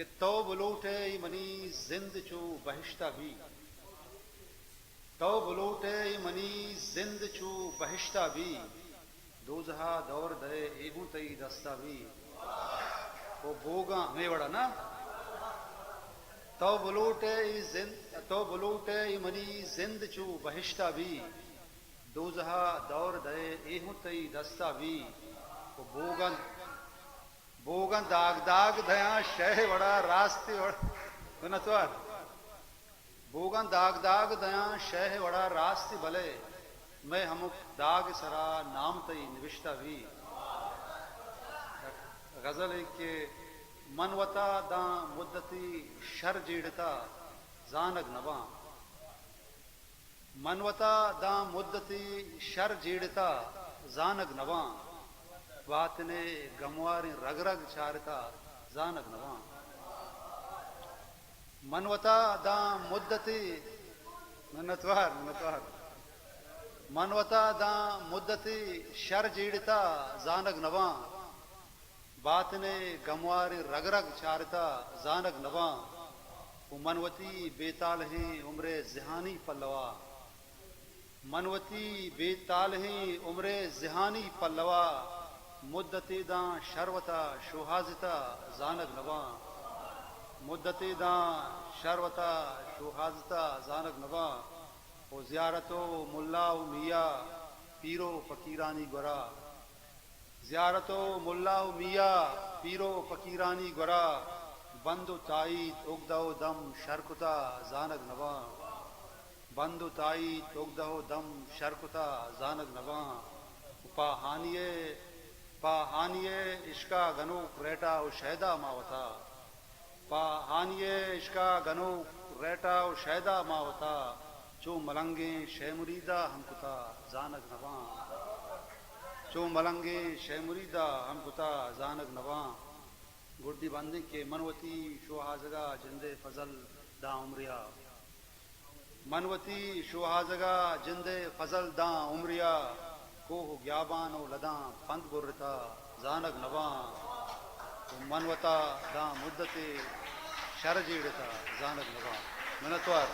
कि तो बलोटे मनी जिंद चो बहिश्ता भी, तो बलोटे मनी जिंद चो बहिश्ता भी, दोजहा दौर दे एहू तई दस्ता भी। वो बोगा हमें बड़ा ना, तो बलोटे मनी जिंद चो बहिश्ता भी, दोजहा दौर दे एहू तई दस्ता भी। वो बोगन दाग दाग दया शह वड़ा रास्ते नतवार, बोगन दाग दाग दया शह वड़ा रास्ते भले, मैं हमुक दाग सरा नाम तई निविष्टा भी। गजल है कि मनवता दा मुद्दती शर जीड़ता जानक नवा, मनवता दा मुद्दती शर जीड़ता जानक नवा, बात ने गमवारी रग रग चारता जानक नवा। मनवता दा मुद्दती नतवार मनवता दा मुद्दती शर जीड़ता जानक नवा, बात ने गमवारी रग रग चारता जानक नवा। वो मनवती बेताल है उम्रे जिहानी पल्लवा, मनवती बेताल है उम्रे जिहानी पल्लवा, मुद्दते दा शर्वता शुहाजता जानक नवा, मुद्दते दा शर्वता शुहाजता जानक नवा। ओ ज़ियारतो मुल्ला मिया पीरो फकीरानी गोरा, ज़ियारतो मुल्ला मिया पीरो फकीरानी गोरा, बंदु ताईद उगदो दम शरकुता जानक नवा, बंदु ताईद उगदो दम शरकुता जानक नवा। पाहानिये इश्का गनो रेटा ओ शहदा मावता, पाहानिये इश्का गनो रेटा ओ शहदा मावता, चो मलंगे शहमुरीदा हमकुता जानक नवा, चो मलंगे शहमुरीदा हमकुता जानक नवा। गुड्डी बंदी के मनवती शोहाजगा जिंदे फजल दा उमरिया, मनवती शोहाजगा जिंदे फजल दा उमरिया, कोह ग्याबान ओ लदा पंत बुरता जानक नवा। मनवता दा मुद्दते शर जीड़ता जानक नवा। मिन्नतवार